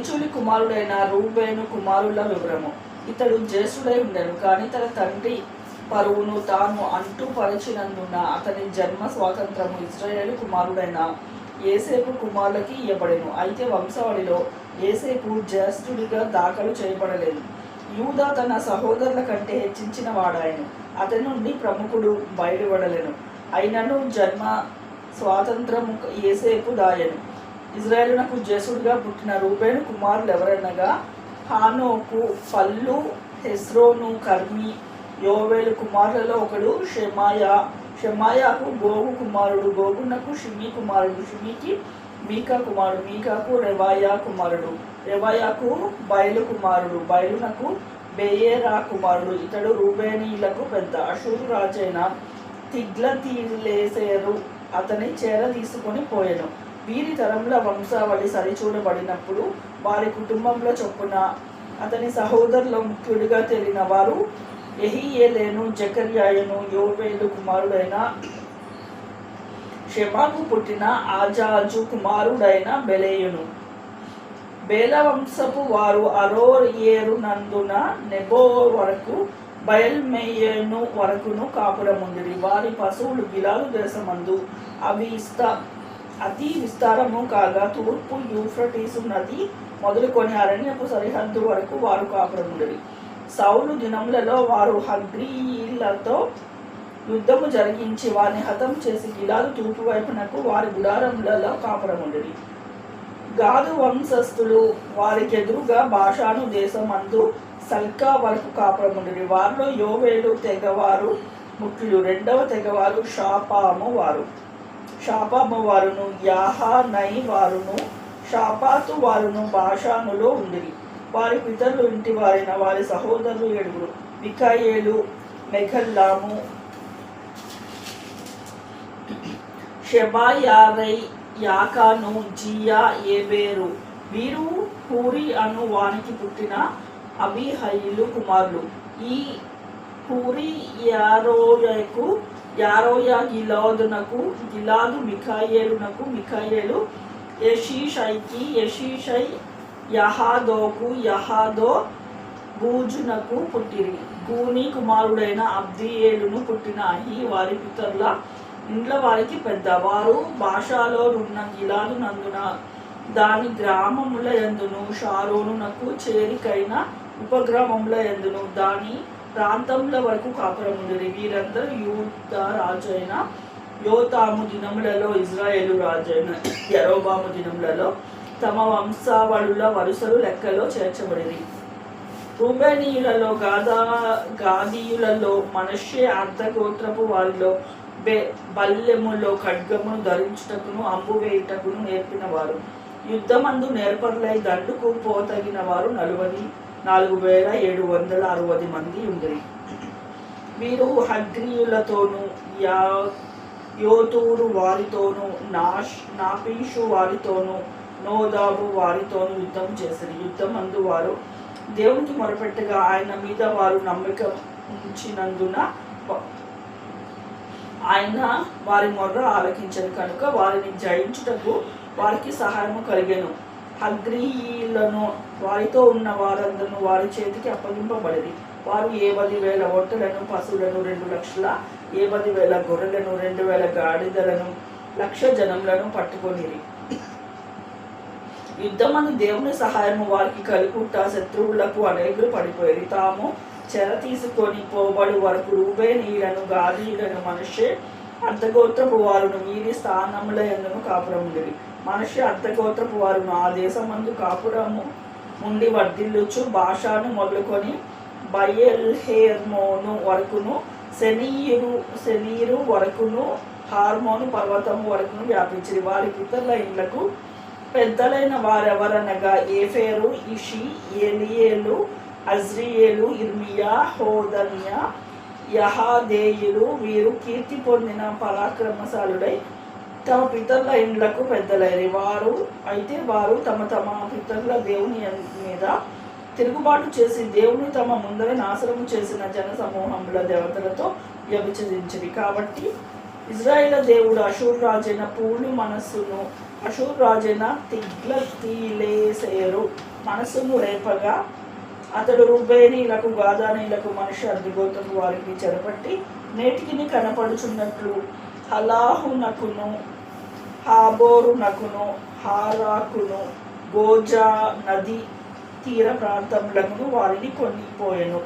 ఎలిచూలి కుమారుడైన రూబేను కుమారుల వివరము. ఇతడు జ్యేష్ఠుడై ఉండెను, కానీ తన తండ్రి పరువును తాను అంటూ పరిచినందున అతని జన్మ స్వాతంత్రము ఇశ్రాయేలు కుమారుడైన యోసేపు కుమారులకి ఇయ్యబడెను. అయితే వంశావళిలో యోసేపు జ్యేష్ఠుడిగా దాఖలు చేయబడలేదు. యూదా తన సహోదరుల కంటే హెచ్చించిన వాడాయను, అతని నుండి ప్రముఖుడు బయలుపడలేను. అయినను జన్మ స్వాతంత్రము యోసేపు దాయను. ఇజ్రాయేలునకు జ్యేష్ఠుడిగా పుట్టిన రూబేను కుమారులు ఎవరనగా హానోకు, పల్లు, హెస్రోను, కర్మి. యోవేలు కుమారులలో ఒకడు షెమాయా. షెమాయాకు గోగు కుమారుడు, గోగునకు షిమి కుమారుడు, షిమికి మీకా కుమారుడు, మీకాకు రెవాయా కుమారుడు, రెవాయాకు బయలు కుమారుడు, బయలునకు బెయేరా కుమారుడు. ఇతడు రూబేనీయులకు పెద్ద. అషూరు రాజైన తిగ్లతీలేసెరు అతని చేర తీసుకొని పోయెను. వీరి తరముల వంశావళి సరిచూడబడినప్పుడు వారి కుటుంబంలో చొప్పున అతని సహోదరుల ముఖ్యుడిగా తేలిన వారు యెహీయేలేను, జకర్యాయను, యోవేలు కుమారుడైన షెమాకు పుట్టిన ఆజాజు కుమారుడైన బెలేయును. బేల వంశపు వారు అరోయేరు నందున నెబో వరకు బయల్మెయేను వరకును కాపురముందిరి. వారి పశువులు గిలాదు దేశమందు అతి విస్తారము కాగా తూర్పు యూఫ్రటీసు నది మొదలుకొని అరణ్యపు సరిహద్దు వరకు వారు కాపురముండిరి. సౌలు దినములలో వారు హగ్రీయులతో యుద్ధము జరిగించి వారిని హతం చేసి గిలాదు తూర్పు వైపునకు వారి గుడారములలో కాపురముండిరి. గాదు వంశస్థులు వారికి ఎదురుగా బాషాను దేశమందు సల్కా వరకు కాపురముండిరి. వారిలో యోవేలు తెగవారు ముఖ్యులు. రెండవ తెగవారు షాపాము వారును, యాహానై వారును, షాపాతు వారును బాషానులో ఉండిరి. వారి పితరులు ఇంటి వారైన వారి సహోదరులు 7: మికాయేలు, మెఘల్లాము, షెబాయారై, యాకాను, జియా, ఏబేరు. వీరు హూరి అను వానికి పుట్టిన అబీహయిలు కుమారులు. ఈ హూరి యారోయా గిలాదునకు, గిలాదు మికాయేలునకు, మికాయేలు యెషీషైకి, యెషీషై యహాదోకు, యహాదో బూజునకు పుట్టిరి. గూని కుమారుడైన అబ్దియేలును పుట్టిన అహి వారి పితరుల ఇండ్ల వారికి పెద్ద. వారు భాషలో నున్న గిలాదు నందున దాని గ్రామముల యందును, షారోనునకు చేరికైన ఉపగ్రామముల యందును దాని ప్రాంతముల వరకు కాపురముండిరి. వీరందరూ యూదా రాజైన యోతాము దినములలో, ఇజ్రాయేలు రాజైన యరొబాము దినములలో తమ వంశావళుల వరుసలు లెక్కలో చేర్చబడిరి. రూబేనీయులలో, గాదీయులలో, మనష్షే అర్ధగోత్రపు వారిలో బల్లెములో ఖడ్గమును ధరించుటకును అంబు వేయుటకును నేర్పిన వారు, యుద్ధమందు నేర్పరులై దండుకు పోతగిన వారు 44,760 మంది ఉండిరి. వీరు హగ్రీయులతోనూ, యోతూరు వారితోనూ, నాపీషు వారితోనూ, నోదాబు వారితోనూ యుద్ధం చేసిరి. యుద్ధమందు వారు దేవునికి మొరపెట్టగా ఆయన మీద వారు నమ్మిక ఉంచినందున ఆయన వారి మొర్ర ఆలకించను కనుక వారిని జయించుటకు వారికి సహాయము కలిగెను. హగ్రీయులను వారితో ఉన్న వారందరూ వారి చేతికి అప్పగింపబడిరి. వారు 70,000 ఒంటెలను, పశువులను, 2,70,000 గొర్రెలను, 2,000 గాడిదలను, 1,00,000 జనములను పట్టుకొనిరి. యుద్ధమందు దేవుని సహాయము వారికి కలుగుట శత్రువులకు అనేకులు పడిపోయి తాము చెర తీసుకొని పోబడి వరకు రూబేనీయులను, గాదీయులను, మనష్షే అర్ధగోత్రపు వారును వీరి స్థానముల యందును కాపురముండిరి. మనష్షే అర్ధగోత్రపు వారును ఆ దేశమందు కాపురము ఉండి వర్ధిల్లుచు బాషాను మొదలుకొని బయల్హెర్మోను వరకును, సెనీరు వరకును, హార్మోను పర్వతము వరకును వ్యాపించిరి. వారి పితరుల ఇండ్లకు పెద్దలైన వారెవరనగా ఏఫేరు, ఇషి, ఎలియేలు, అజ్రియేలు, ఇర్మియా, హోదన్య, యహాదేయులు. వీరు కీర్తి పొందిన పరాక్రమశాలుడై తమ పితరుల ఇండ్లకు పెద్దలైరి. వారు తమ పితరుల దేవుని మీద తిరుగుబాటు చేసి దేవుని తమ ముందర నాశనము చేసిన జన సమూహముల దేవతలతో వ్యభిచరించిరి. కాబట్టి ఇజ్రాయేలు దేవుడు అషూరు రాజైన పూలు మనస్సును, అషూరు రాజైన తిగ్లతీలేసెరు మనసును రేపగా అతడు రూబేనీలకు గాదానీలకు మనిషి అర్ధగోత్రపు వారికి చెరపట్టి నేటికిని కనపడుచున్నట్లు హలాహునకును హాబోరునకును హారాకును గోజా నది తీర ప్రాంతములను వారిని కొనిపోయెను.